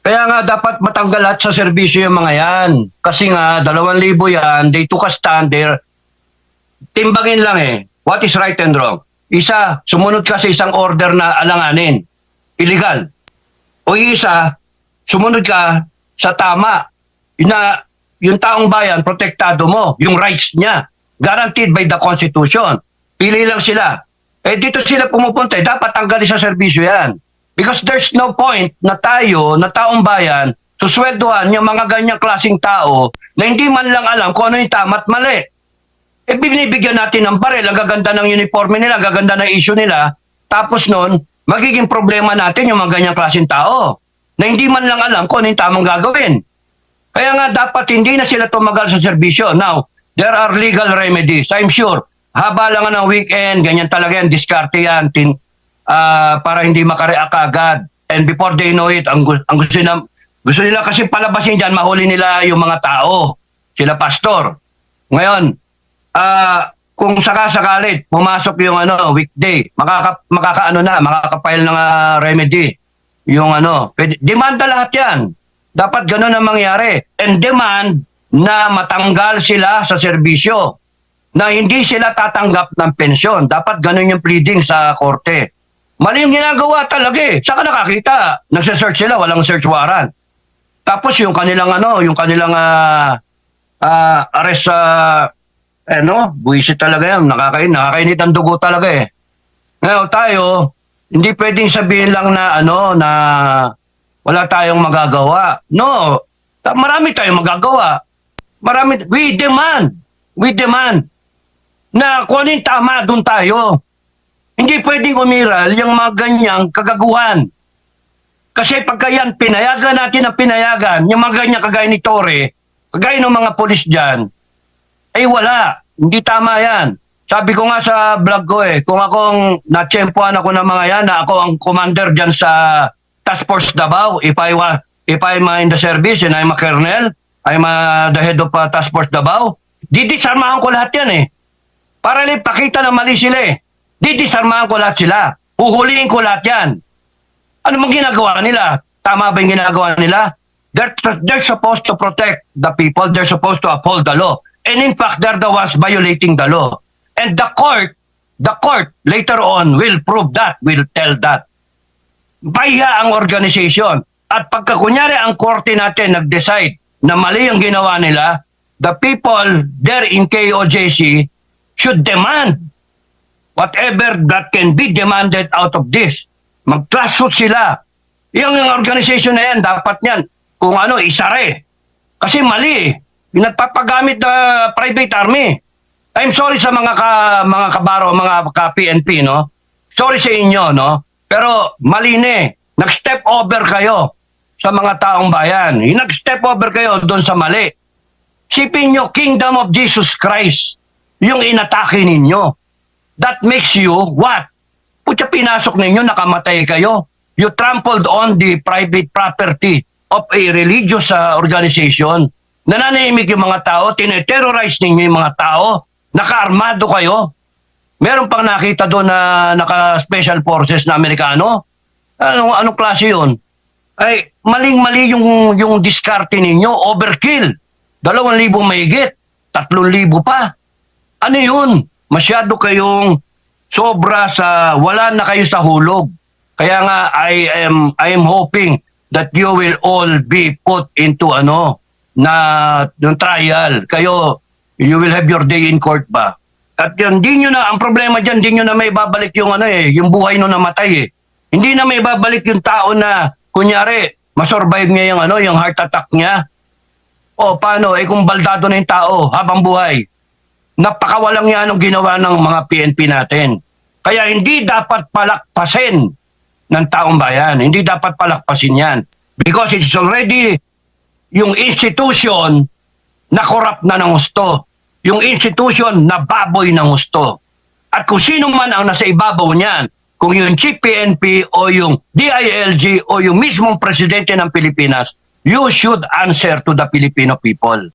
Kaya nga dapat matanggal lahat sa serbisyo yung mga yan. Kasi nga, 2,000 yan, they took a stand there. Timbangin lang eh. What is right and wrong? Isa, sumunod ka sa isang order na alanganin. Illegal. O isa, sumunod ka sa tama. Na yung taong bayan, protektado mo. Yung rights niya. Guaranteed by the Constitution. Pili lang sila. Eh dito sila pumupunta. Dapat tanggalin sa serbisyo yan. Because there's no point na tayo, na taong bayan, susweldohan yung mga ganyang klaseng tao na hindi man lang alam kung ano yung tama at mali. Eh binibigyan natin ng baril, ang gaganda ng uniforme nila, ang gaganda ng issue nila, tapos nun, magiging problema natin yung mga ganyang klaseng tao na hindi man lang alam kung ano yung tamang gagawin. Kaya nga dapat hindi na sila tumagal sa serbisyo. Now, there are legal remedies. I'm sure, haba lang ng weekend, ganyan talaga yan, diskarte yan, para hindi makareact agad. And before they know it, ang gusto nila kasi palabasin dyan, mahuli nila yung mga tao, sila pastor. Ngayon, kung sakasakalit, pumasok yung weekday, makaka-file ng remedy. Yung demanda lahat yan. Dapat ganun ang mangyari. And demand na matanggal sila sa serbisyo. Na hindi sila tatanggap ng pensyon. Dapat ganun yung pleading sa korte. Mali yung ginagawa talaga eh. Saka nakakita. Nagse-search sila, walang search warrant. Tapos yung kanilang arrest buwisit talaga yan. Nakakainit ang dugo talaga eh. Ngayon tayo, hindi pwedeng sabihin lang na na wala tayong magagawa. No, marami tayong magagawa. We demand na kung ano yung tama, doon tayo. Hindi pwedeng umiral yung mga ganyang kagaguhan. Kasi pagka yan, pinayagan natin ang pinayagan, yung mga ganyang kagaya ni Torre, kagaya ng mga polis dyan, wala. Hindi tama yan. Sabi ko nga sa vlog ko kung akong natsyempohan ako ng mga yan, na ako ang commander dyan sa Task Force Davao, if I'm in the service and I'm a colonel, I'm the head of Task Force Davao, didisarmahan ko lahat yan Para lang pakita na mali sila Didisarmahan ko lahat sila. Huhuliin ko lahat yan. Ano mang ginagawa nila? Tama ba yung ginagawa nila? They're supposed to protect the people. They're supposed to uphold the law. And in fact, they're the ones violating the law. And the court later on will prove that, will tell that. Pahiya ang organization. At pagka kunyari ang korte natin nag-decide na mali ang ginawa nila, the people there in KOJC should demand whatever that can be demanded out of this. Mag-class suit sila. Yung organization na yan, dapat yan, kung isare. Kasi mali yung nagpapagamit na private army. I'm sorry sa mga kabaro, mga ka-PNP, no? Sorry sa inyo, no? Pero mali nag-step over kayo sa mga taong bayan. Nag-step over kayo doon sa mali. Sipin nyo, Kingdom of Jesus Christ, yung inatake ninyo. That makes you what? Putya pinasok ninyo, nakamatay kayo. You trampled on the private property of a religious organization. Nananahimik yung mga tao, tineterrorize ninyo yung mga tao, nakaarmado kayo. Meron pang nakita doon na naka-special forces na Amerikano. Anong klase yun? Maling-mali yung diskarte ninyo, overkill. 2,000 mahigit, 3,000 pa. Ano yun? Masyado kayong sobra sa wala na kayo sa hulog. Kaya nga I am hoping that you will all be put into yung trial. Kayo, you will have your day in court ba? At yun, ang problema dyan, hindi nyo na may babalik yung yung buhay nung namatay Hindi na may babalik yung tao na kunyari masurvive niya yung heart attack niya. O paano kung baldado na yung tao habang buhay? Napakawalang yan ang ginawa ng mga PNP natin. Kaya hindi dapat palakpasin ng taong bayan. Hindi dapat palakpasin yan. Because it's already yung institution na corrupt na ng gusto. Yung institution na baboy ng gusto. At kung sino man ang nasa ibabaw niyan, kung yung Chief PNP o yung DILG o yung mismong presidente ng Pilipinas, you should answer to the Filipino people.